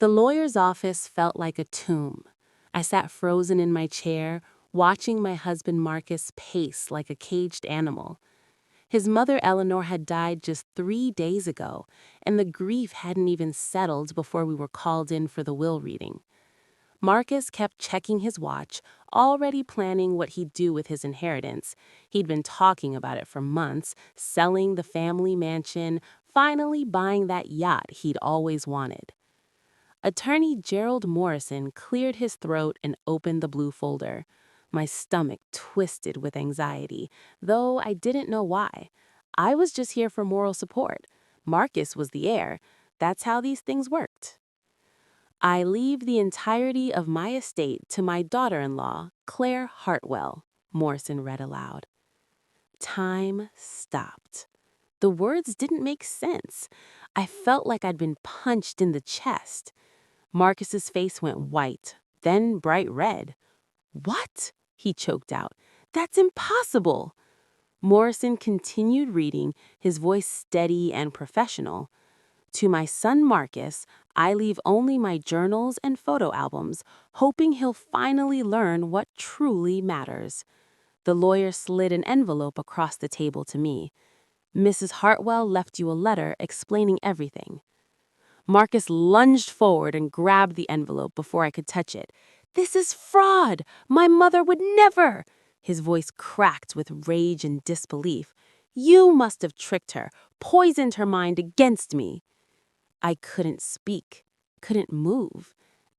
The lawyer's office felt like a tomb. I sat frozen in my chair, watching my husband Marcus pace like a caged animal. His mother Eleanor had died just 3 days ago, and the grief hadn't even settled before we were called in for the will reading. Marcus kept checking his watch, already planning what he'd do with his inheritance. He'd been talking about it for months, selling the family mansion, finally buying that yacht he'd always wanted. Attorney Gerald Morrison cleared his throat and opened the blue folder. My stomach twisted with anxiety, though I didn't know why. I was just here for moral support. Marcus was the heir. That's how these things worked. I leave the entirety of my estate to my daughter-in-law, Claire Hartwell, Morrison read aloud. Time stopped. The words didn't make sense. I felt like I'd been punched in the chest. Marcus's face went white, then bright red. "What?" he choked out. "That's impossible." Morrison continued reading, his voice steady and professional. "To my son Marcus, I leave only my journals and photo albums, hoping he'll finally learn what truly matters." The lawyer slid an envelope across the table to me. "Mrs. Hartwell left you a letter explaining everything." Marcus lunged forward and grabbed the envelope before I could touch it. "This is fraud! My mother would never!" His voice cracked with rage and disbelief. "You must have tricked her, poisoned her mind against me." I couldn't speak, couldn't move.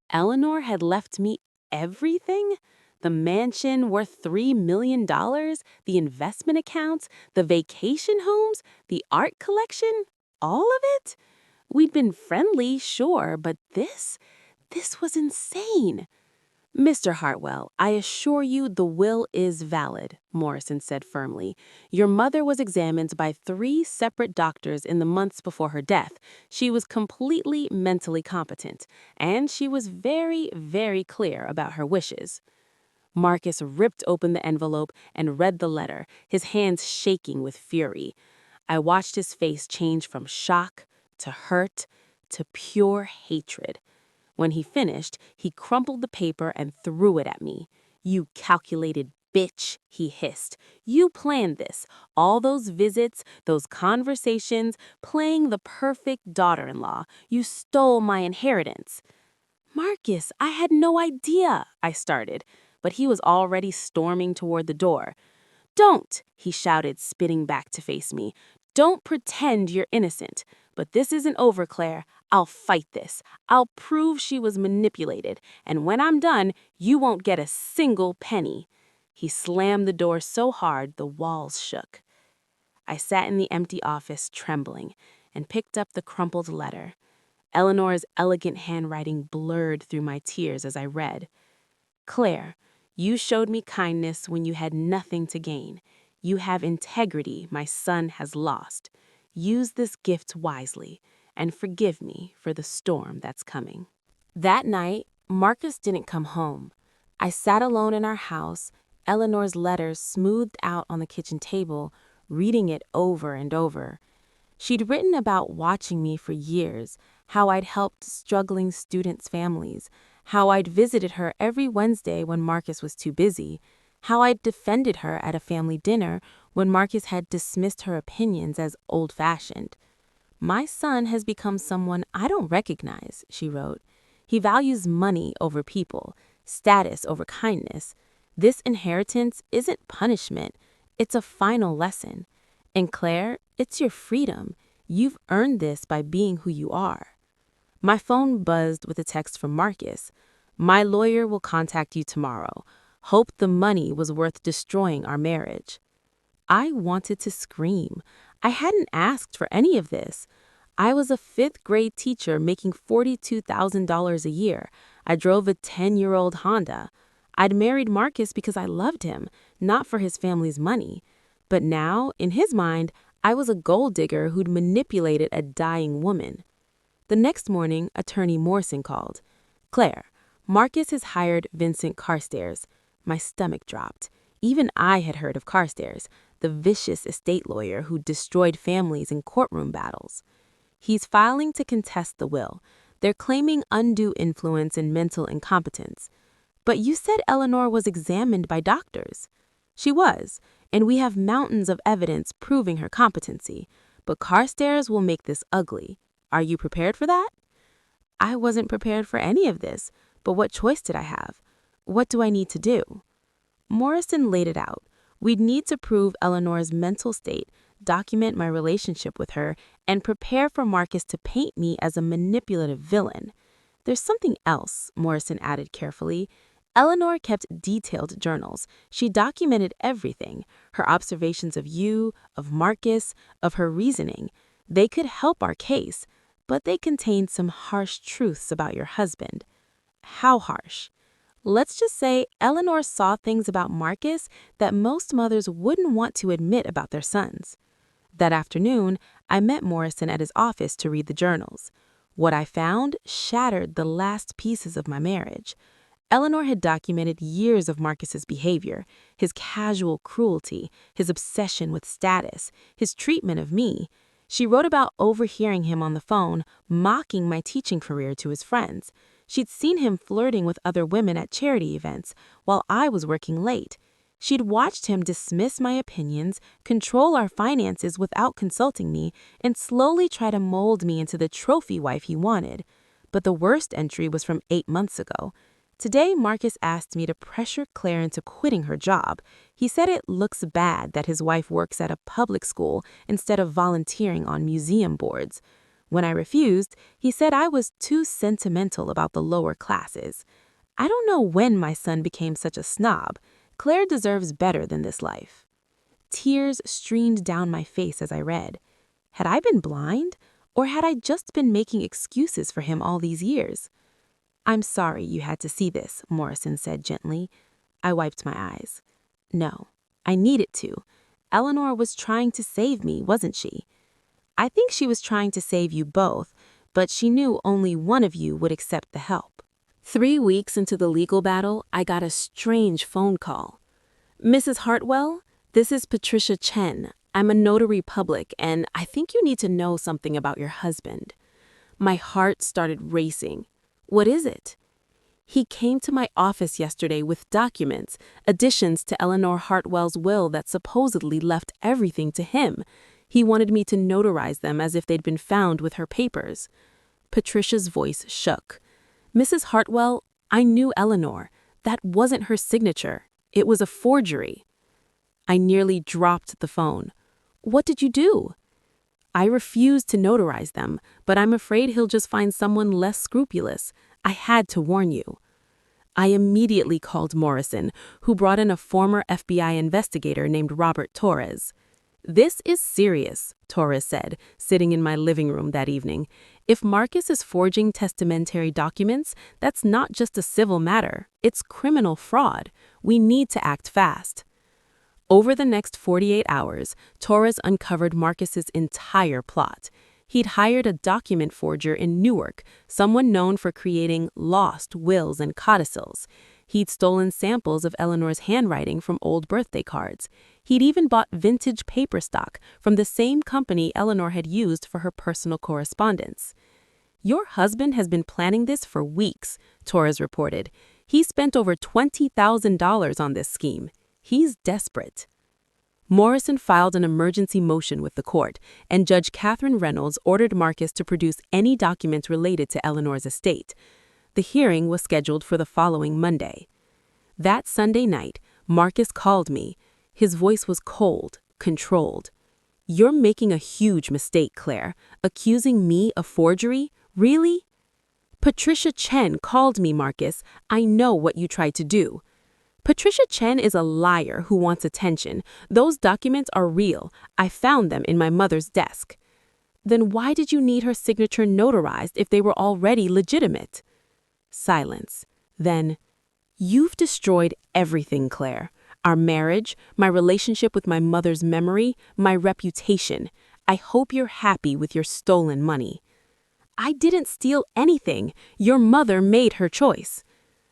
Eleanor had left me everything? The mansion worth $3 million, the investment accounts, the vacation homes, the art collection, all of it? We'd been friendly, sure, but this was insane. "Mr. Hartwell, I assure you the will is valid," Morrison said firmly. "Your mother was examined by 3 separate doctors in the months before her death. She was completely mentally competent, and she was very, very clear about her wishes." Marcus ripped open the envelope and read the letter, his hands shaking with fury. I watched his face change from shock to hurt to pure hatred. When he finished, he crumpled the paper and threw it at me. "You calculated bitch," he hissed. "You planned this. All those visits, those conversations, playing the perfect daughter-in-law. You stole my inheritance." "Marcus, I had no idea," I started, but he was already storming toward the door. "Don't," he shouted, spitting back to face me. "Don't pretend you're innocent. But this isn't over, Claire. I'll fight this. I'll prove she was manipulated, and when I'm done, you won't get a single penny." He slammed the door so hard the walls shook. I sat in the empty office, trembling, and picked up the crumpled letter. Eleanor's elegant handwriting blurred through my tears as I read. "Claire, you showed me kindness when you had nothing to gain. You have integrity my son has lost. Use this gift wisely, and forgive me for the storm that's coming." That night, Marcus didn't come home. I sat alone in our house, Eleanor's letters smoothed out on the kitchen table, reading it over and over. She'd written about watching me for years, how I'd helped struggling students' families, how I'd visited her every Wednesday when Marcus was too busy, how I'd defended her at a family dinner when Marcus had dismissed her opinions as old-fashioned. "My son has become someone I don't recognize," she wrote. "He values money over people, status over kindness. This inheritance isn't punishment, it's a final lesson. And Claire, it's your freedom. You've earned this by being who you are." My phone buzzed with a text from Marcus. "My lawyer will contact you tomorrow. Hope the money was worth destroying our marriage." I wanted to scream. I hadn't asked for any of this. I was a 5th-grade teacher making $42,000 a year. I drove a 10-year-old Honda. I'd married Marcus because I loved him, not for his family's money. But now, in his mind, I was a gold digger who'd manipulated a dying woman. The next morning, Attorney Morrison called. "Claire, Marcus has hired Vincent Carstairs." My stomach dropped. Even I had heard of Carstairs, the vicious estate lawyer who destroyed families in courtroom battles. "He's filing to contest the will. They're claiming undue influence and mental incompetence. But you said Eleanor was examined by doctors. She was, and we have mountains of evidence proving her competency. But Carstairs will make this ugly. Are you prepared for that? I wasn't prepared for any of this, but what choice did I have? What do I need to do? Morrison laid it out. We'd need to prove Eleanor's mental state, document my relationship with her, and prepare for Marcus to paint me as a manipulative villain. There's something else, Morrison added carefully. Eleanor kept detailed journals. She documented everything, her observations of you, of Marcus, of her reasoning. They could help our case, but they contained some harsh truths about your husband. How harsh? Let's just say Eleanor saw things about Marcus that most mothers wouldn't want to admit about their sons. That afternoon, I met Morrison at his office to read the journals. What I found shattered the last pieces of my marriage. Eleanor had documented years of Marcus's behavior, his casual cruelty, his obsession with status, his treatment of me. She wrote about overhearing him on the phone, mocking my teaching career to his friends. She'd seen him flirting with other women at charity events while I was working late. She'd watched him dismiss my opinions, control our finances without consulting me, and slowly try to mold me into the trophy wife he wanted. But the worst entry was from 8 months ago. Today, Marcus asked me to pressure Claire into quitting her job. He said it looks bad that his wife works at a public school instead of volunteering on museum boards. When I refused, he said I was too sentimental about the lower classes. I don't know when my son became such a snob. Claire deserves better than this life. Tears streamed down my face as I read. Had I been blind, or had I just been making excuses for him all these years? I'm sorry you had to see this, Morrison said gently. I wiped my eyes. No, I needed to. Eleanor was trying to save me, wasn't she? I think she was trying to save you both, but she knew only one of you would accept the help. 3 weeks into the legal battle, I got a strange phone call. Mrs. Hartwell, this is Patricia Chen. I'm a notary public, and I think you need to know something about your husband. My heart started racing. What is it? He came to my office yesterday with documents, additions to Eleanor Hartwell's will that supposedly left everything to him. He wanted me to notarize them as if they'd been found with her papers. Patricia's voice shook. Mrs. Hartwell, I knew Eleanor. That wasn't her signature. It was a forgery. I nearly dropped the phone. What did you do? I refused to notarize them, but I'm afraid he'll just find someone less scrupulous. I had to warn you. I immediately called Morrison, who brought in a former FBI investigator named Robert Torres. This is serious, Torres said, sitting in my living room that evening. If Marcus is forging testamentary documents, that's not just a civil matter. It's criminal fraud. We need to act fast. Over the next 48 hours, Torres uncovered Marcus's entire plot. He'd hired a document forger in Newark, someone known for creating lost wills and codicils. He'd stolen samples of Eleanor's handwriting from old birthday cards. He'd even bought vintage paper stock from the same company Eleanor had used for her personal correspondence. Your husband has been planning this for weeks, Torres reported. He spent over $20,000 on this scheme. He's desperate. Morrison filed an emergency motion with the court, and Judge Catherine Reynolds ordered Marcus to produce any documents related to Eleanor's estate. The hearing was scheduled for the following Monday. That Sunday night, Marcus called me. His voice was cold, controlled. You're making a huge mistake, Claire. Accusing me of forgery? Really? Patricia Chen called me, Marcus. I know what you tried to do. Patricia Chen is a liar who wants attention. Those documents are real. I found them in my mother's desk. Then why did you need her signature notarized if they were already legitimate? Silence. Then, you've destroyed everything, Claire. Our marriage, my relationship with my mother's memory, my reputation. I hope you're happy with your stolen money. I didn't steal anything. Your mother made her choice.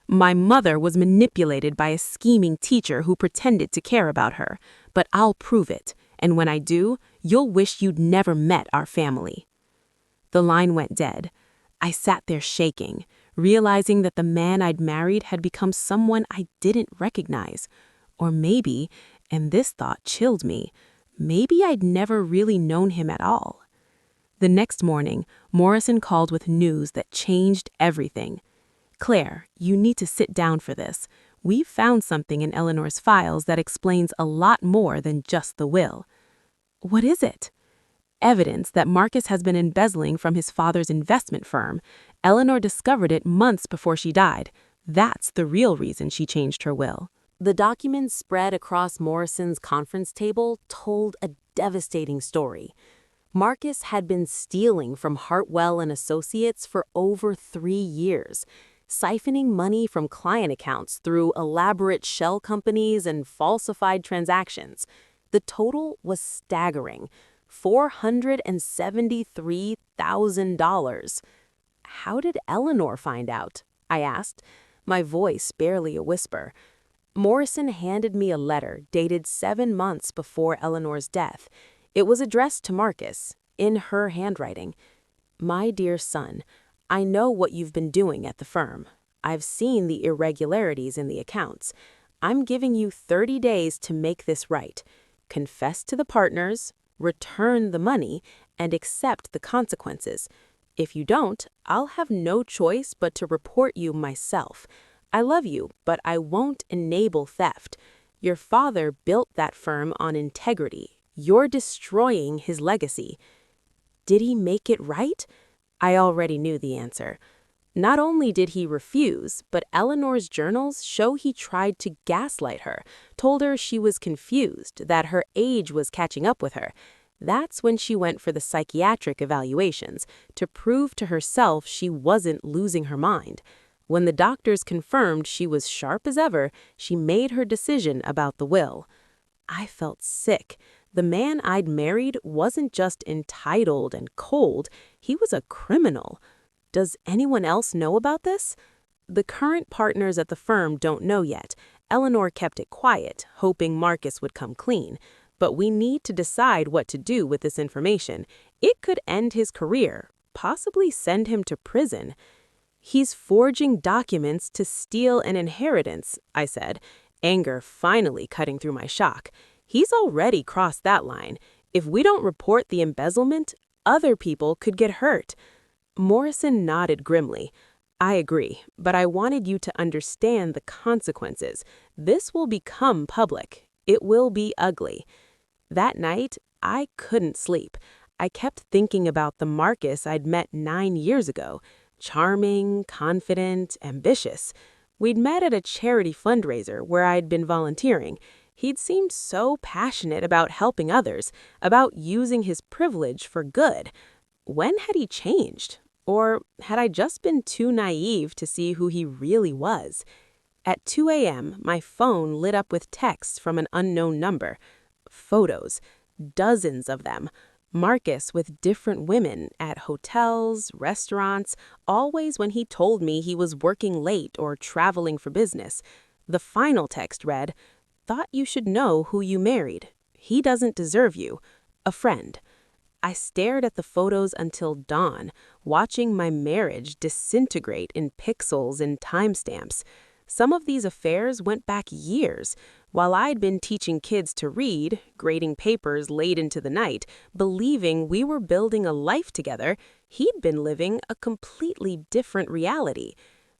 My mother was manipulated by a scheming teacher who pretended to care about her, but I'll prove it, and when I do, you'll wish you'd never met our family. The line went dead. I sat there shaking, realizing that the man I'd married had become someone I didn't recognize. Or maybe, and this thought chilled me, maybe I'd never really known him at all. The next morning, Morrison called with news that changed everything. "Claire, you need to sit down for this. We've found something in Eleanor's files that explains a lot more than just the will." "What is it?" "Evidence that Marcus has been embezzling from his father's investment firm. Eleanor discovered it months before she died. That's the real reason she changed her will." The documents spread across Morrison's conference table told a devastating story. Marcus had been stealing from Hartwell and Associates for over 3 years, siphoning money from client accounts through elaborate shell companies and falsified transactions. The total was staggering, $473,000. How did Eleanor find out? I asked, my voice barely a whisper. Morrison handed me a letter dated 7 months before Eleanor's death. It was addressed to Marcus, in her handwriting. "My dear son, I know what you've been doing at the firm. I've seen the irregularities in the accounts. I'm giving you 30 days to make this right. Confess to the partners, return the money, and accept the consequences. If you don't, I'll have no choice but to report you myself. I love you, but I won't enable theft. Your father built that firm on integrity. You're destroying his legacy." Did he make it right? I already knew the answer. Not only did he refuse, but Eleanor's journals show he tried to gaslight her, told her she was confused, that her age was catching up with her. That's when she went for the psychiatric evaluations, to prove to herself she wasn't losing her mind. When the doctors confirmed she was sharp as ever, she made her decision about the will. I felt sick. The man I'd married wasn't just entitled and cold, he was a criminal. Does anyone else know about this? The current partners at the firm don't know yet. Eleanor kept it quiet, hoping Marcus would come clean. But we need to decide what to do with this information. It could end his career, possibly send him to prison. "He's forging documents to steal an inheritance," I said, anger finally cutting through my shock. "He's already crossed that line. If we don't report the embezzlement, other people could get hurt." Morrison nodded grimly. "I agree, but I wanted you to understand the consequences. This will become public. It will be ugly." That night, I couldn't sleep. I kept thinking about the Marcus I'd met 9 years ago. Charming, confident, ambitious. We'd met at a charity fundraiser where I'd been volunteering. He'd seemed so passionate about helping others, about using his privilege for good. When had he changed? Or had I just been too naive to see who he really was? At 2 a.m., my phone lit up with texts from an unknown number. Photos. Dozens of them. Marcus with different women at hotels, restaurants, always when he told me he was working late or traveling for business. The final text read, "Thought you should know who you married. He doesn't deserve you. A friend." I stared at the photos until dawn, watching my marriage disintegrate in pixels and timestamps. Some of these affairs went back years. While I'd been teaching kids to read, grading papers late into the night, believing we were building a life together, he'd been living a completely different reality.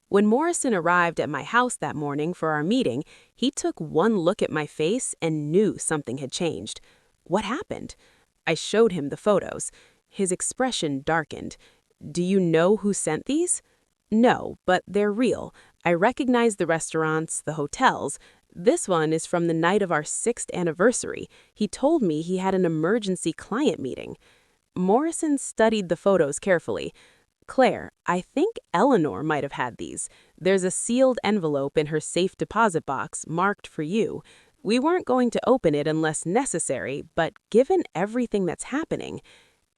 When Morrison arrived at my house that morning for our meeting, he took one look at my face and knew something had changed. "What happened?" I showed him the photos. His expression darkened. "Do you know who sent these?" "No, but they're real. I recognize the restaurants, the hotels. This one is from the night of our 6th anniversary. He told me he had an emergency client meeting." Morrison studied the photos carefully. "Claire, I think Eleanor might have had these. There's a sealed envelope in her safe deposit box marked for you. We weren't going to open it unless necessary, but given everything that's happening..."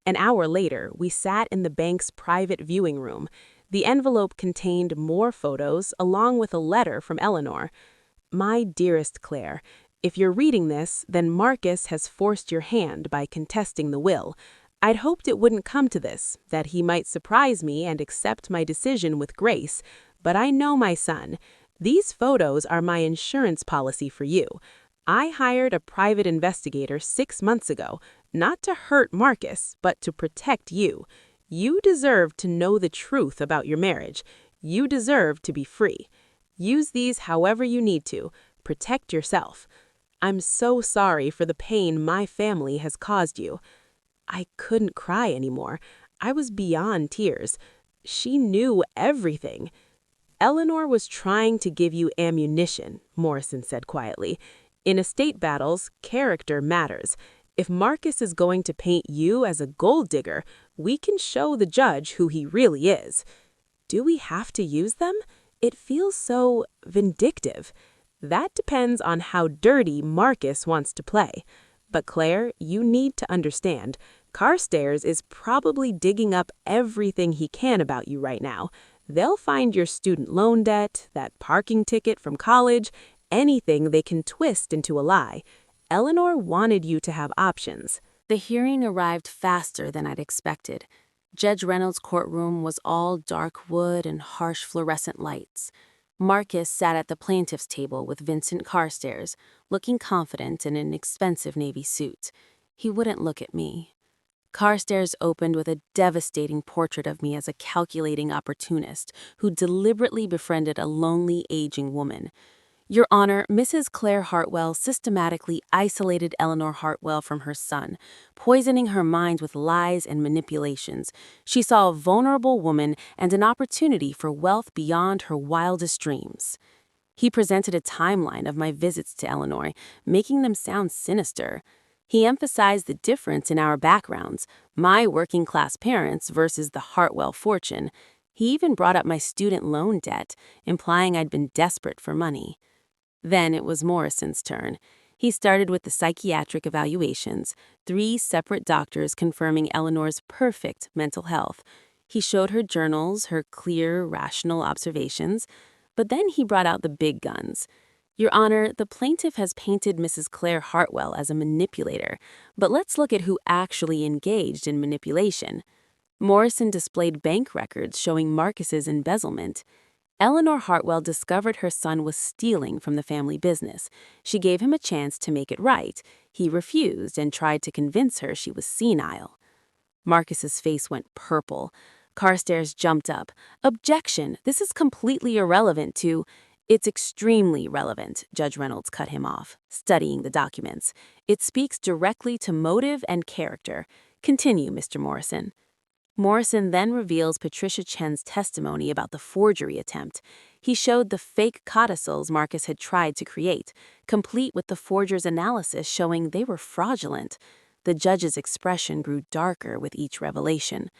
An hour later, we sat in the bank's private viewing room. The envelope contained more photos, along with a letter from Eleanor. "My dearest Claire, if you're reading this, then Marcus has forced your hand by contesting the will. I'd hoped it wouldn't come to this, that he might surprise me and accept my decision with grace, but I know my son. These photos are my insurance policy for you. I hired a private investigator 6 months ago, not to hurt Marcus, but to protect you. You deserve to know the truth about your marriage. You deserve to be free. Use these however you need to. Protect yourself. I'm so sorry for the pain my family has caused you. I couldn't cry anymore. I was beyond tears. She knew everything. Eleanor was trying to give you ammunition, Morrison said quietly. In estate battles, character matters. If Marcus is going to paint you as a gold digger, we can show the judge who he really is. Do we have to use them? It feels so vindictive. That depends on how dirty Marcus wants to play. But Claire, you need to understand, Carstairs is probably digging up everything he can about you right now. They'll find your student loan debt, that parking ticket from college, anything they can twist into a lie. Eleanor wanted you to have options. The hearing arrived faster than I'd expected. Judge Reynolds' courtroom was all dark wood and harsh fluorescent lights. Marcus sat at the plaintiff's table with Vincent Carstairs, looking confident in an expensive navy suit. He wouldn't look at me. Carstairs opened with a devastating portrait of me as a calculating opportunist who deliberately befriended a lonely, aging woman. Your Honor, Mrs. Claire Hartwell systematically isolated Eleanor Hartwell from her son, poisoning her mind with lies and manipulations. She saw a vulnerable woman and an opportunity for wealth beyond her wildest dreams. He presented a timeline of my visits to Eleanor, making them sound sinister. He emphasized the difference in our backgrounds, my working-class parents versus the Hartwell fortune. He even brought up my student loan debt, implying I'd been desperate for money. Then it was Morrison's turn. He started with the psychiatric evaluations, 3 separate doctors confirming Eleanor's perfect mental health. He showed her journals, her clear, rational observations, but then he brought out the big guns. Your Honor, the plaintiff has painted Mrs. Claire Hartwell as a manipulator, but let's look at who actually engaged in manipulation. Morrison displayed bank records showing Marcus's embezzlement. Eleanor Hartwell discovered her son was stealing from the family business. She gave him a chance to make it right. He refused and tried to convince her she was senile. Marcus's face went purple. Carstairs jumped up. Objection! This is completely irrelevant to... It's extremely relevant, Judge Reynolds cut him off, studying the documents. It speaks directly to motive and character. Continue, Mr. Morrison. Morrison then reveals Patricia Chen's testimony about the forgery attempt. He showed the fake codicils Marcus had tried to create, complete with the forger's analysis showing they were fraudulent. The judge's expression grew darker with each revelation.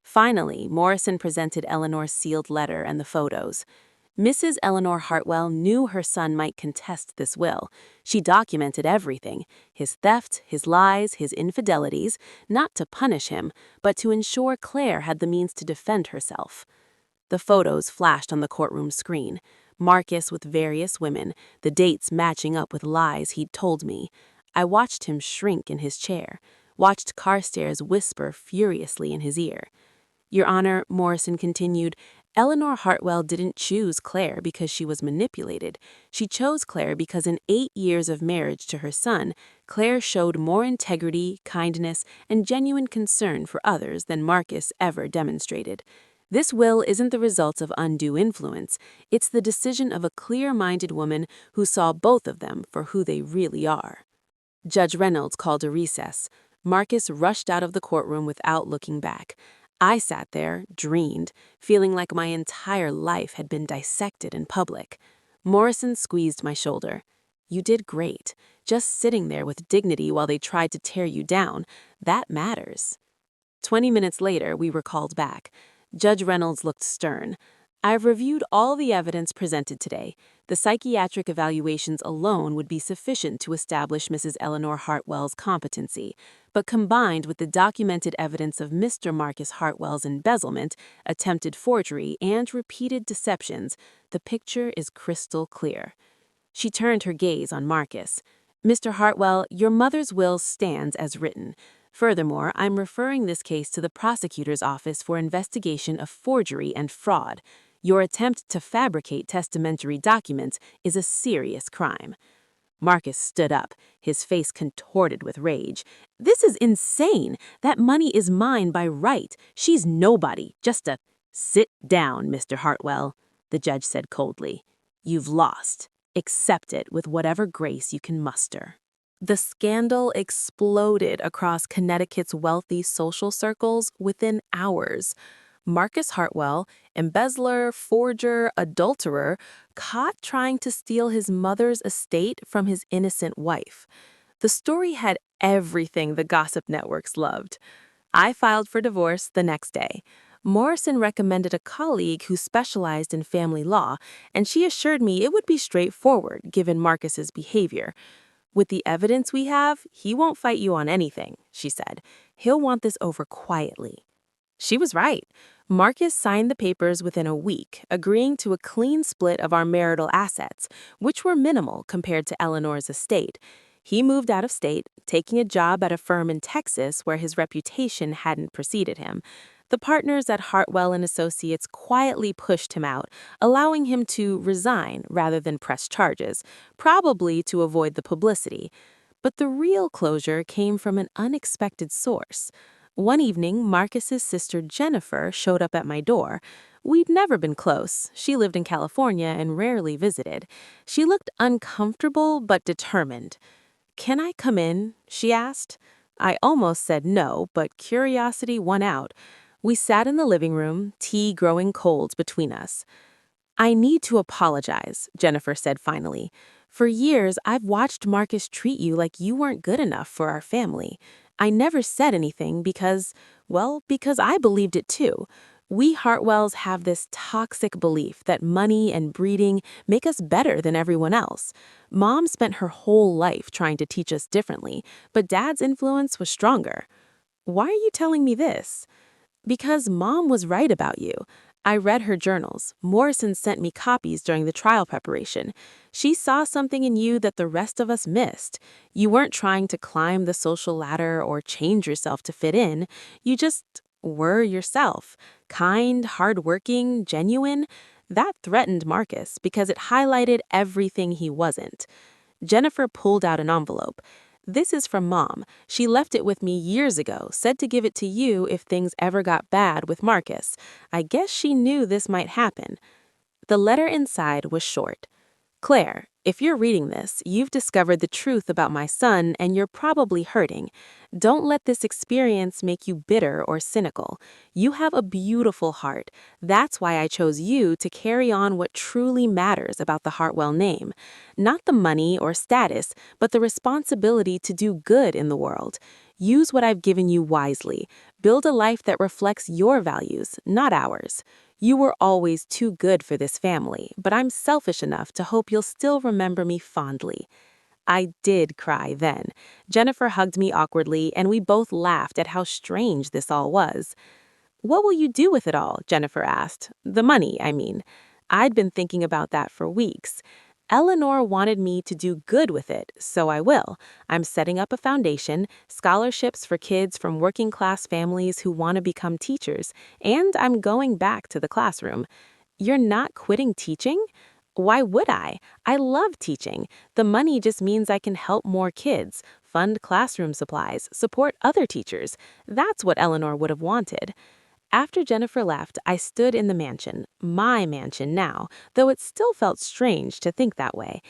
Finally, Morrison presented Eleanor's sealed letter and the photos. Mrs. Eleanor Hartwell knew her son might contest this will. She documented everything, his theft, his lies, his infidelities, not to punish him, but to ensure Claire had the means to defend herself. The photos flashed on the courtroom screen. Marcus with various women, the dates matching up with lies he'd told me. I watched him shrink in his chair, watched Carstairs whisper furiously in his ear. Your Honor, Morrison continued, Eleanor Hartwell didn't choose Claire because she was manipulated. She chose Claire because in 8 years of marriage to her son, Claire showed more integrity, kindness, and genuine concern for others than Marcus ever demonstrated. This will isn't the result of undue influence. It's the decision of a clear-minded woman who saw both of them for who they really are. Judge Reynolds called a recess. Marcus rushed out of the courtroom without looking back. I sat there, drained, feeling like my entire life had been dissected in public. Morrison squeezed my shoulder. You did great. Just sitting there with dignity while they tried to tear you down, that matters. 20 minutes later, we were called back. Judge Reynolds looked stern. I've reviewed all the evidence presented today. The psychiatric evaluations alone would be sufficient to establish Mrs. Eleanor Hartwell's competency, but combined with the documented evidence of Mr. Marcus Hartwell's embezzlement, attempted forgery, and repeated deceptions, the picture is crystal clear. She turned her gaze on Marcus. Mr. Hartwell, your mother's will stands as written. Furthermore, I'm referring this case to the prosecutor's office for investigation of forgery and fraud. Your attempt to fabricate testamentary documents is a serious crime." Marcus stood up, his face contorted with rage. "This is insane! That money is mine by right. She's nobody, just a—" "Sit down, Mr. Hartwell," the judge said coldly. "You've lost. Accept it with whatever grace you can muster." The scandal exploded across Connecticut's wealthy social circles within hours. Marcus Hartwell, embezzler, forger, adulterer, caught trying to steal his mother's estate from his innocent wife. The story had everything the gossip networks loved. I filed for divorce the next day. Morrison recommended a colleague who specialized in family law, and she assured me it would be straightforward given Marcus's behavior. "With the evidence we have, he won't fight you on anything," she said. "He'll want this over quietly." She was right. Marcus signed the papers within a week, agreeing to a clean split of our marital assets, which were minimal compared to Eleanor's estate. He moved out of state, taking a job at a firm in Texas where his reputation hadn't preceded him. The partners at Hartwell and Associates quietly pushed him out, allowing him to resign rather than press charges, probably to avoid the publicity. But the real closure came from an unexpected source. One evening, Marcus's sister Jennifer showed up at my door. We'd never been close. She lived in California and rarely visited. She looked uncomfortable but determined. "Can I come in?" she asked. I almost said no, but curiosity won out. We sat in the living room, tea growing cold between us. "I need to apologize," Jennifer said finally. "For years, I've watched Marcus treat you like you weren't good enough for our family. I never said anything because I believed it too. We Hartwells have this toxic belief that money and breeding make us better than everyone else. Mom spent her whole life trying to teach us differently, but Dad's influence was stronger." "Why are you telling me this?" "Because Mom was right about you. I read her journals. Morrison sent me copies during the trial preparation. She saw something in you that the rest of us missed. You weren't trying to climb the social ladder or change yourself to fit in. You just were yourself. Kind, hardworking, genuine. That threatened Marcus because it highlighted everything he wasn't." Jennifer pulled out an envelope. "This is from Mom. She left it with me years ago, said to give it to you if things ever got bad with Marcus. I guess she knew this might happen." The letter inside was short. "Claire, if you're reading this, you've discovered the truth about my son and you're probably hurting. Don't let this experience make you bitter or cynical. You have a beautiful heart. That's why I chose you to carry on what truly matters about the Hartwell name. Not the money or status, but the responsibility to do good in the world. Use what I've given you wisely. Build a life that reflects your values, not ours. You were always too good for this family, but I'm selfish enough to hope you'll still remember me fondly." I did cry then. Jennifer hugged me awkwardly, and we both laughed at how strange this all was. "What will you do with it all?" Jennifer asked. "The money, I mean." I'd been thinking about that for weeks. Eleanor wanted me to do good with it, so I will. I'm setting up a foundation, scholarships for kids from working-class families who want to become teachers, and I'm going back to the classroom. "You're not quitting teaching?" "Why would I? I love teaching. The money just means I can help more kids, fund classroom supplies, support other teachers. That's what Eleanor would have wanted." After Jennifer left, I stood in the mansion, my mansion now, though it still felt strange to think that way.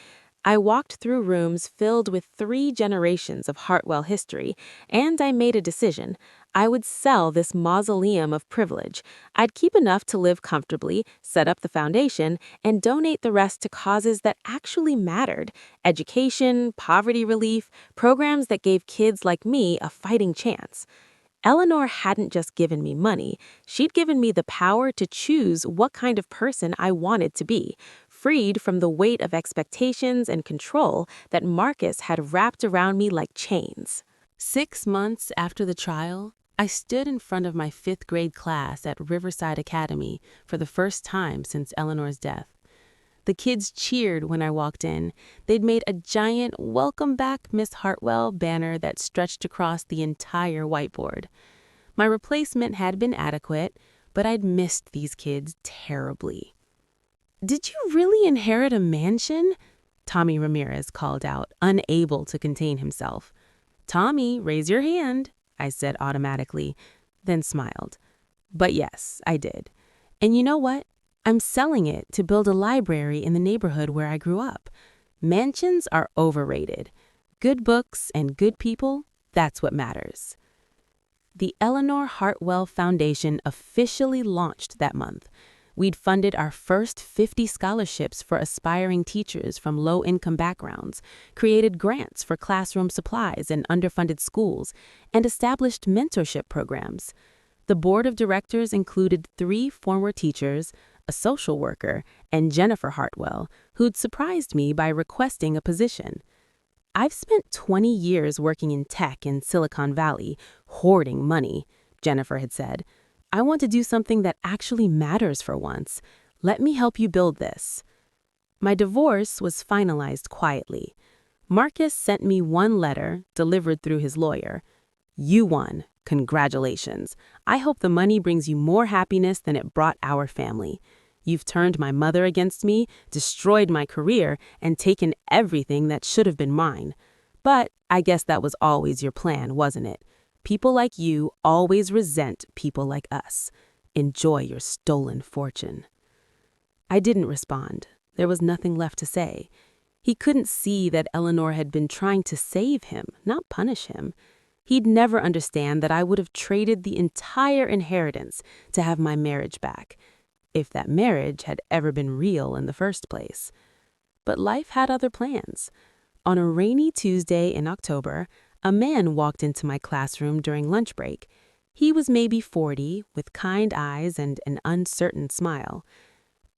I walked through rooms filled with 3 generations of Hartwell history, and I made a decision. I would sell this mausoleum of privilege. I'd keep enough to live comfortably, set up the foundation, and donate the rest to causes that actually mattered: education, poverty relief, programs that gave kids like me a fighting chance. Eleanor hadn't just given me money, she'd given me the power to choose what kind of person I wanted to be, freed from the weight of expectations and control that Marcus had wrapped around me like chains. 6 months after the trial, I stood in front of my 5th grade class at Riverside Academy for the first time since Eleanor's death. The kids cheered when I walked in. They'd made a giant "Welcome back, Miss Hartwell" banner that stretched across the entire whiteboard. My replacement had been adequate, but I'd missed these kids terribly. "Did you really inherit a mansion?" Tommy Ramirez called out, unable to contain himself. "Tommy, raise your hand," I said automatically, then smiled. But yes, I did. And you know what? I'm selling it to build a library in the neighborhood where I grew up. Mansions are overrated. Good books and good people, that's what matters. The Eleanor Hartwell Foundation officially launched that month. We'd funded our first 50 scholarships for aspiring teachers from low-income backgrounds, created grants for classroom supplies in underfunded schools, and established mentorship programs. The board of directors included 3 former teachers, a social worker, and Jennifer Hartwell, who'd surprised me by requesting a position. "I've spent 20 years working in tech in Silicon Valley, hoarding money," Jennifer had said. "I want to do something that actually matters for once. Let me help you build this." My divorce was finalized quietly. Marcus sent me one letter, delivered through his lawyer. "You won. Congratulations. I hope the money brings you more happiness than it brought our family. You've turned my mother against me, destroyed my career, and taken everything that should have been mine. But I guess that was always your plan, wasn't it? People like you always resent people like us. Enjoy your stolen fortune." I didn't respond. There was nothing left to say. He couldn't see that Eleanor had been trying to save him, not punish him. He'd never understand that I would have traded the entire inheritance to have my marriage back, if that marriage had ever been real in the first place. But life had other plans. On a rainy Tuesday in October, a man walked into my classroom during lunch break. He was maybe 40, with kind eyes and an uncertain smile.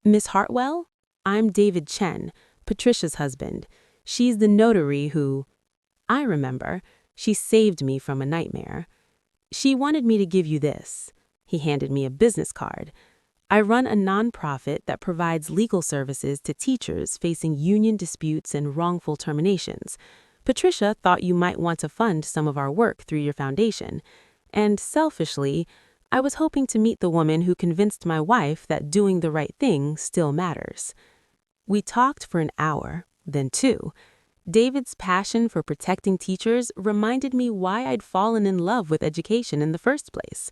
"Miss Hartwell, I'm David Chen, Patricia's husband. She's the notary who—" I remember. She saved me from a nightmare. "She wanted me to give you this." He handed me a business card. "I run a nonprofit that provides legal services to teachers facing union disputes and wrongful terminations. Patricia thought you might want to fund some of our work through your foundation. And selfishly, I was hoping to meet the woman who convinced my wife that doing the right thing still matters." We talked for an hour, then 2. David's passion for protecting teachers reminded me why I'd fallen in love with education in the first place.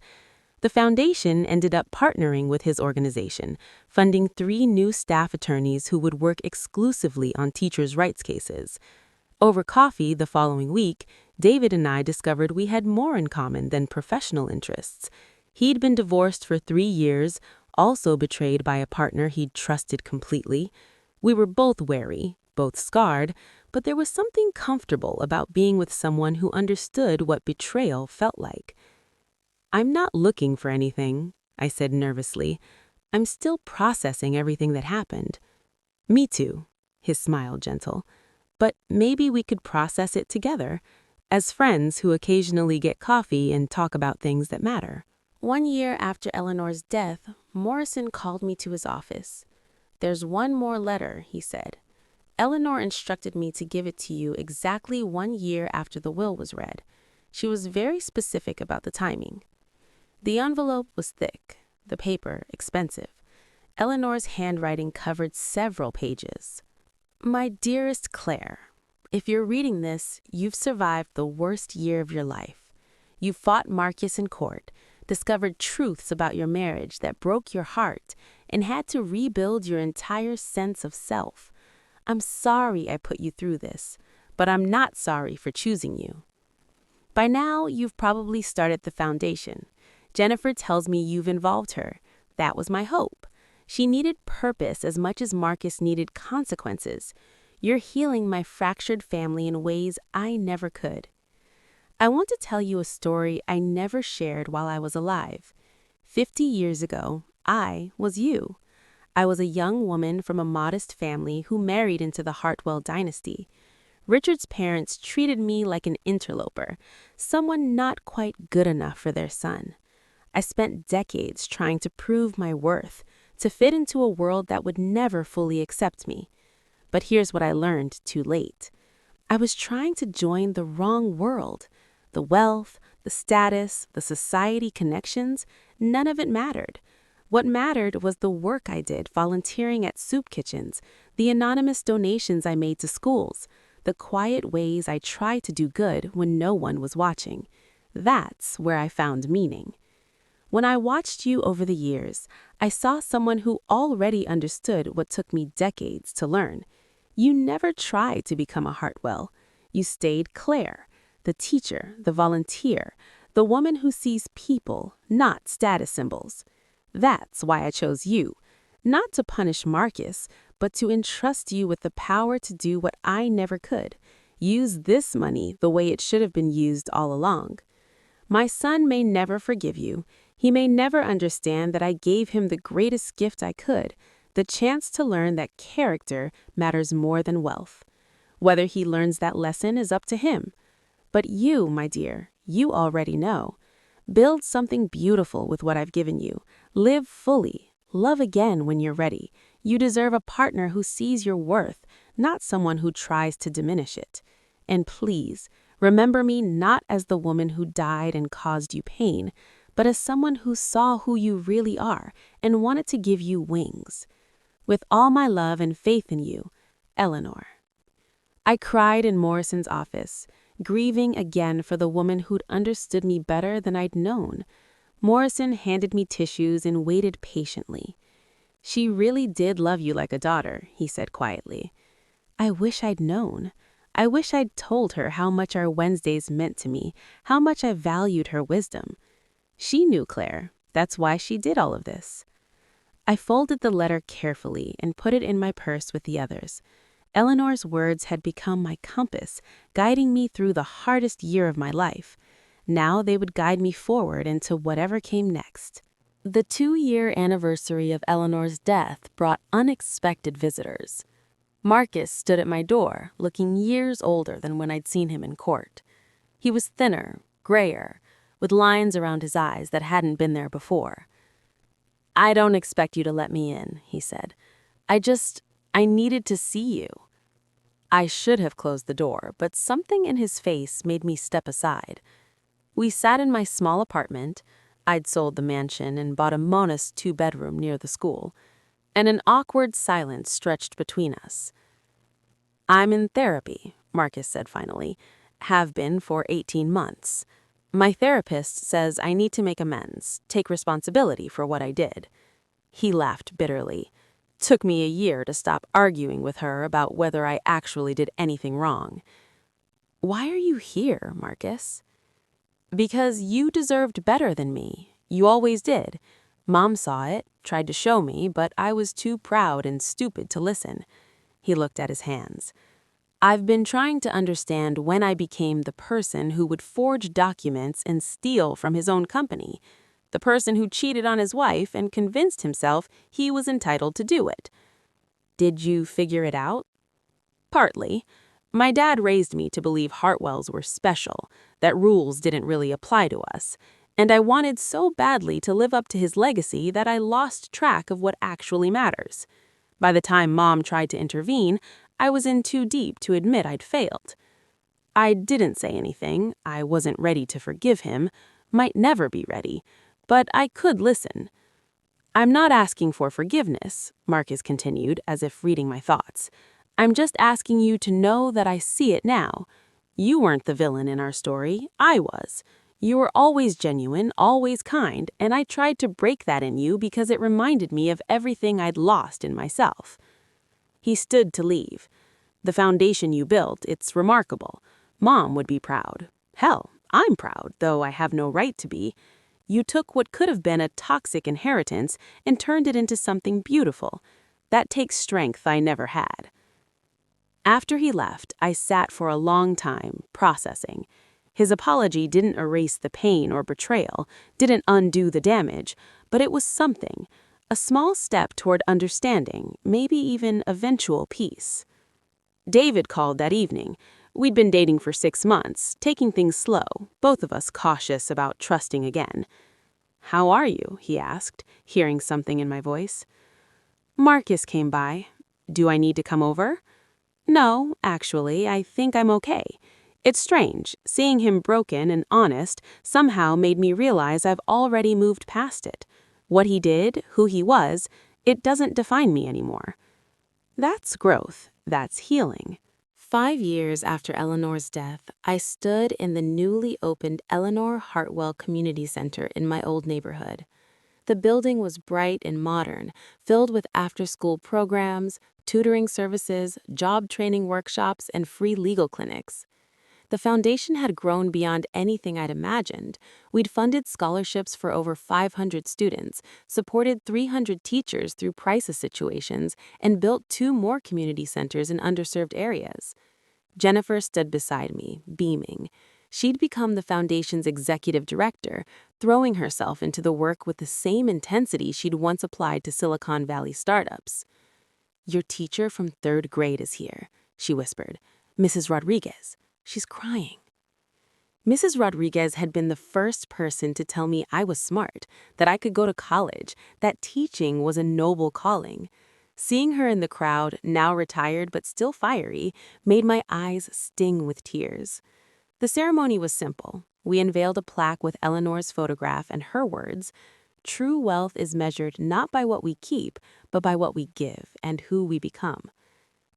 The foundation ended up partnering with his organization, funding 3 new staff attorneys who would work exclusively on teachers' rights cases. Over coffee the following week, David and I discovered we had more in common than professional interests. He'd been divorced for 3 years, also betrayed by a partner he'd trusted completely. We were both wary, both scarred, but there was something comfortable about being with someone who understood what betrayal felt like. "I'm not looking for anything," I said nervously. "I'm still processing everything that happened." "Me too," his smile gentle. "But maybe we could process it together, as friends who occasionally get coffee and talk about things that matter." 1 year after Eleanor's death, Morrison called me to his office. "There's one more letter," he said. "Eleanor instructed me to give it to you exactly 1 year after the will was read. She was very specific about the timing." The envelope was thick, the paper expensive. Eleanor's handwriting covered several pages. "My dearest Claire, if you're reading this, you've survived the worst year of your life. You fought Marcus in court, discovered truths about your marriage that broke your heart, and had to rebuild your entire sense of self. I'm sorry I put you through this, but I'm not sorry for choosing you. By now, you've probably started the foundation. Jennifer tells me you've involved her. That was my hope. She needed purpose as much as Marcus needed consequences. You're healing my fractured family in ways I never could. I want to tell you a story I never shared while I was alive. 50 years ago, I was you. I was a young woman from a modest family who married into the Hartwell dynasty. Richard's parents treated me like an interloper, someone not quite good enough for their son. I spent decades trying to prove my worth, to fit into a world that would never fully accept me. But here's what I learned too late. I was trying to join the wrong world. The wealth, the status, the society connections, none of it mattered. What mattered was the work I did volunteering at soup kitchens, the anonymous donations I made to schools, the quiet ways I tried to do good when no one was watching. That's where I found meaning. When I watched you over the years, I saw someone who already understood what took me decades to learn. You never tried to become a Hartwell. You stayed Claire, the teacher, the volunteer, the woman who sees people, not status symbols. That's why I chose you, not to punish Marcus, but to entrust you with the power to do what I never could. Use this money the way it should have been used all along. My son may never forgive you. He may never understand that I gave him the greatest gift I could, the chance to learn that character matters more than wealth. Whether he learns that lesson is up to him. But you, my dear, you already know. Build something beautiful with what I've given you. Live fully. Love again when you're ready. You deserve a partner who sees your worth, not someone who tries to diminish it. And please, remember me not as the woman who died and caused you pain, but as someone who saw who you really are and wanted to give you wings. With all my love and faith in you, Eleanor. I cried in Morrison's office, grieving again for the woman who'd understood me better than I'd known. Morrison handed me tissues and waited patiently. She really did love you like a daughter, he said quietly. I wish I'd known. I wish I'd told her how much our Wednesdays meant to me, how much I valued her wisdom. She knew Claire. That's why she did all of this. I folded the letter carefully and put it in my purse with the others. Eleanor's words had become my compass, guiding me through the hardest year of my life. Now they would guide me forward into whatever came next. The 2-year anniversary of Eleanor's death brought unexpected visitors. Marcus stood at my door, looking years older than when I'd seen him in court. He was thinner, grayer, with lines around his eyes that hadn't been there before. I don't expect you to let me in, he said. I needed to see you. I should have closed the door, but something in his face made me step aside. We sat in my small apartment. I'd sold the mansion and bought a modest 2-bedroom near the school, and an awkward silence stretched between us. I'm in therapy, Marcus said finally. Have been for 18 months. My therapist says I need to make amends, take responsibility for what I did. He laughed bitterly. Took me a year to stop arguing with her about whether I actually did anything wrong. Why are you here, Marcus? Because you deserved better than me. You always did. Mom saw it, tried to show me, but I was too proud and stupid to listen. He looked at his hands. I've been trying to understand when I became the person who would forge documents and steal from his own company. The person who cheated on his wife and convinced himself he was entitled to do it. Did you figure it out? Partly. My dad raised me to believe Hartwells were special, that rules didn't really apply to us, and I wanted so badly to live up to his legacy that I lost track of what actually matters. By the time Mom tried to intervene, I was in too deep to admit I'd failed. I didn't say anything. I wasn't ready to forgive him, might never be ready. But I could listen. I'm not asking for forgiveness, Marcus continued, as if reading my thoughts. I'm just asking you to know that I see it now. You weren't the villain in our story. I was. You were always genuine, always kind, and I tried to break that in you because it reminded me of everything I'd lost in myself. He stood to leave. The foundation you built, it's remarkable. Mom would be proud. Hell, I'm proud, though I have no right to be. You took what could have been a toxic inheritance and turned it into something beautiful. That takes strength I never had. After he left, I sat for a long time, processing. His apology didn't erase the pain or betrayal, didn't undo the damage, but it was something, a small step toward understanding, maybe even eventual peace. David called that evening. We'd been dating for 6 months, taking things slow, both of us cautious about trusting again. How are you? He asked, hearing something in my voice. Marcus came by. Do I need to come over? No, actually, I think I'm okay. It's strange, seeing him broken and honest somehow made me realize I've already moved past it. What he did, who he was, it doesn't define me anymore. That's growth. That's healing. 5 years after Eleanor's death, I stood in the newly opened Eleanor Hartwell Community Center in my old neighborhood. The building was bright and modern, filled with after-school programs, tutoring services, job training workshops, and free legal clinics. The foundation had grown beyond anything I'd imagined. We'd funded scholarships for over 500 students, supported 300 teachers through crisis situations, and built 2 more community centers in underserved areas. Jennifer stood beside me, beaming. She'd become the foundation's executive director, throwing herself into the work with the same intensity she'd once applied to Silicon Valley startups. "Your teacher from 3rd grade is here," she whispered. "Mrs. Rodriguez. She's crying." Mrs. Rodriguez had been the first person to tell me I was smart, that I could go to college, that teaching was a noble calling. Seeing her in the crowd, now retired but still fiery, made my eyes sting with tears. The ceremony was simple. We unveiled a plaque with Eleanor's photograph and her words, "True wealth is measured not by what we keep, but by what we give and who we become."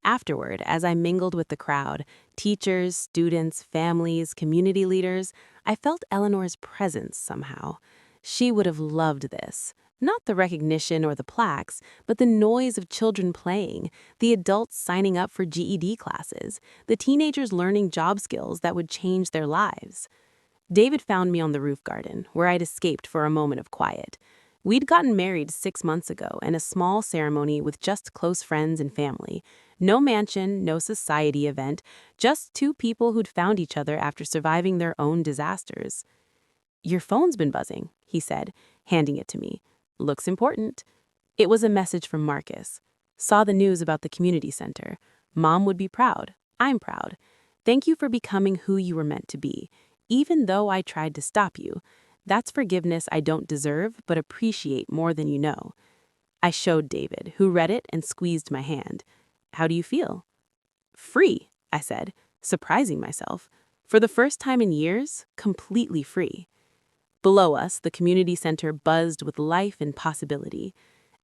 Afterward, as I mingled with the crowd, teachers, students, families, community leaders, I felt Eleanor's presence somehow. She would have loved this. Not the recognition or the plaques, but the noise of children playing, the adults signing up for GED classes, the teenagers learning job skills that would change their lives. David found me on the roof garden, where I'd escaped for a moment of quiet. We'd gotten married 6 months ago in a small ceremony with just close friends and family. No mansion, no society event, just 2 people who'd found each other after surviving their own disasters. "Your phone's been buzzing," he said, handing it to me. "Looks important." It was a message from Marcus. "Saw the news about the community center. Mom would be proud. I'm proud. Thank you for becoming who you were meant to be, even though I tried to stop you. That's forgiveness I don't deserve but appreciate more than you know." I showed David, who read it and squeezed my hand. "How do you feel?" "Free," I said, surprising myself. For the first time in years, completely free. Below us, the community center buzzed with life and possibility.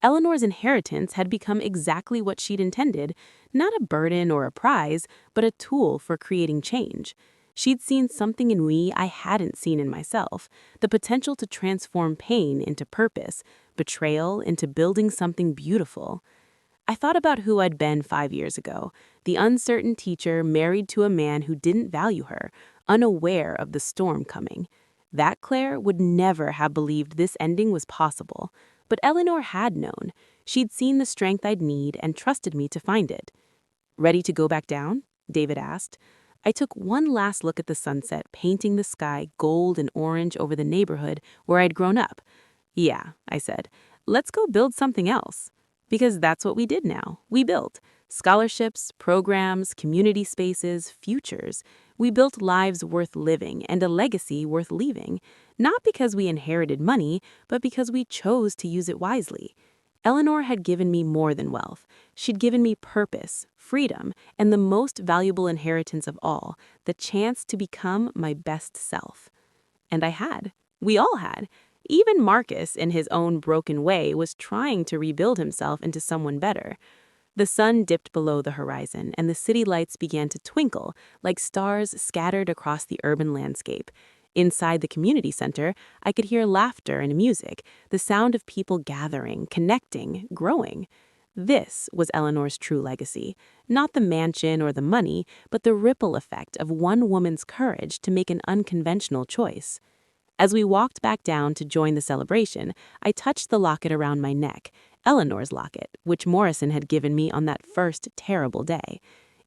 Eleanor's inheritance had become exactly what she'd intended, not a burden or a prize, but a tool for creating change. She'd seen something in me I hadn't seen in myself, the potential to transform pain into purpose, betrayal into building something beautiful. I thought about who I'd been 5 years ago, the uncertain teacher married to a man who didn't value her, unaware of the storm coming. That Claire would never have believed this ending was possible, but Eleanor had known. She'd seen the strength I'd need and trusted me to find it. "Ready to go back down?" David asked. I took one last look at the sunset, painting the sky gold and orange over the neighborhood where I'd grown up. "Yeah," I said. "Let's go build something else." Because that's what we did now. We built scholarships, programs, community spaces, futures. We built lives worth living and a legacy worth leaving, not because we inherited money, but because we chose to use it wisely. Eleanor had given me more than wealth. She'd given me purpose, freedom, and the most valuable inheritance of all, the chance to become my best self. And I had. We all had. Even Marcus, in his own broken way, was trying to rebuild himself into someone better. The sun dipped below the horizon, and the city lights began to twinkle like stars scattered across the urban landscape. Inside the community center, I could hear laughter and music, the sound of people gathering, connecting, growing. This was Eleanor's true legacy, not the mansion or the money, but the ripple effect of one woman's courage to make an unconventional choice. As we walked back down to join the celebration, I touched the locket around my neck, Eleanor's locket, which Morrison had given me on that first terrible day.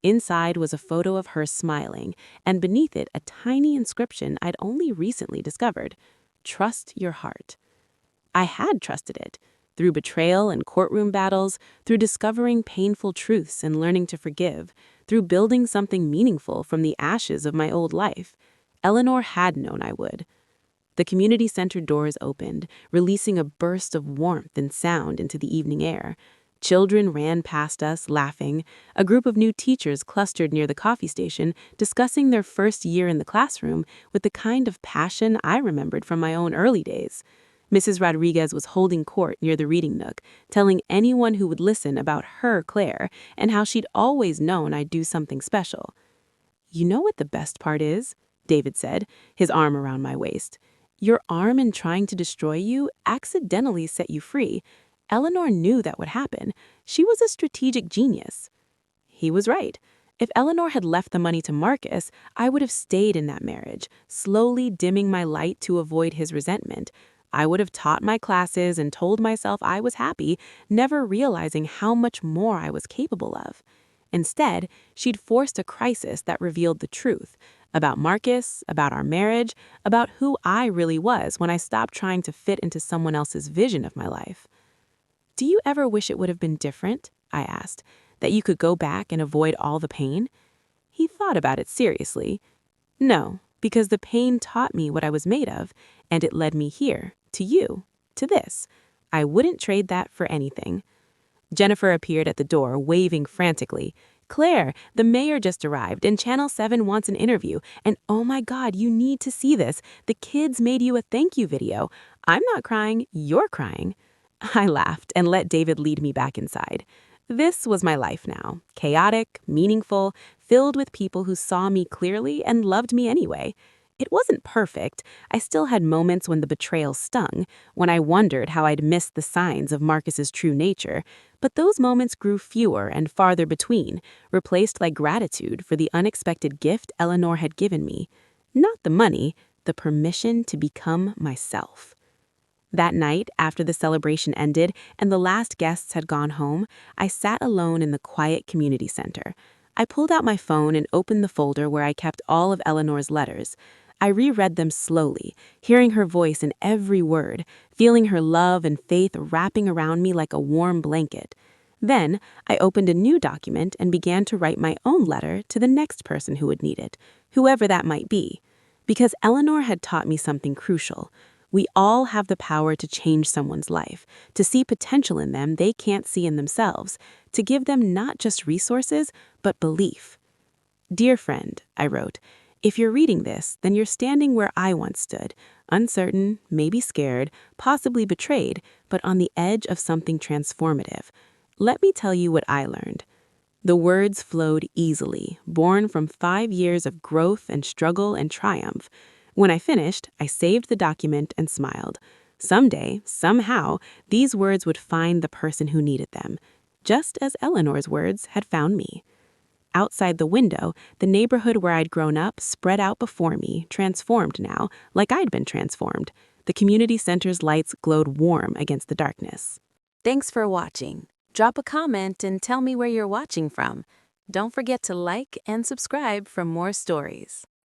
Inside was a photo of her smiling, and beneath it a tiny inscription I'd only recently discovered: "Trust your heart." I had trusted it. Through betrayal and courtroom battles, through discovering painful truths and learning to forgive, through building something meaningful from the ashes of my old life. Eleanor had known I would. The community center doors opened, releasing a burst of warmth and sound into the evening air. Children ran past us, laughing. A group of new teachers clustered near the coffee station, discussing their first year in the classroom with the kind of passion I remembered from my own early days. Mrs. Rodriguez was holding court near the reading nook, telling anyone who would listen about her Claire and how she'd always known I'd do something special. "You know what the best part is?" David said, his arm around my waist. "Your arm in trying to destroy you accidentally set you free. Eleanor knew that would happen. She was a strategic genius." He was right. If Eleanor had left the money to Marcus, I would have stayed in that marriage, slowly dimming my light to avoid his resentment. I would have taught my classes and told myself I was happy, never realizing how much more I was capable of. Instead, she'd forced a crisis that revealed the truth about Marcus, about our marriage, about who I really was when I stopped trying to fit into someone else's vision of my life. "Do you ever wish it would have been different?" I asked, "that you could go back and avoid all the pain?" He thought about it seriously. "No, because the pain taught me what I was made of, and it led me here, to you, to this. I wouldn't trade that for anything." Jennifer appeared at the door, waving frantically. "Claire, the mayor just arrived, and Channel 7 wants an interview. And oh my God, you need to see this. The kids made you a thank you video. I'm not crying, you're crying." I laughed and let David lead me back inside. This was my life now, chaotic, meaningful, filled with people who saw me clearly and loved me anyway. It wasn't perfect. I still had moments when the betrayal stung, when I wondered how I'd missed the signs of Marcus's true nature. But those moments grew fewer and farther between, replaced by gratitude for the unexpected gift Eleanor had given me. Not the money, the permission to become myself. That night, after the celebration ended and the last guests had gone home, I sat alone in the quiet community center. I pulled out my phone and opened the folder where I kept all of Eleanor's letters. I reread them slowly, hearing her voice in every word, feeling her love and faith wrapping around me like a warm blanket. Then, I opened a new document and began to write my own letter to the next person who would need it, whoever that might be. Because Eleanor had taught me something crucial. We all have the power to change someone's life, to see potential in them they can't see in themselves, to give them not just resources, but belief. "Dear friend," I wrote, "if you're reading this, then you're standing where I once stood, uncertain, maybe scared, possibly betrayed, but on the edge of something transformative. Let me tell you what I learned." The words flowed easily, born from 5 years of growth and struggle and triumph. When I finished, I saved the document and smiled. Someday, somehow, these words would find the person who needed them, just as Eleanor's words had found me. Outside the window, the neighborhood where I'd grown up spread out before me, transformed now, like I'd been transformed. The community center's lights glowed warm against the darkness. Thanks for watching. Drop a comment and tell me where you're watching from. Don't forget to like and subscribe for more stories.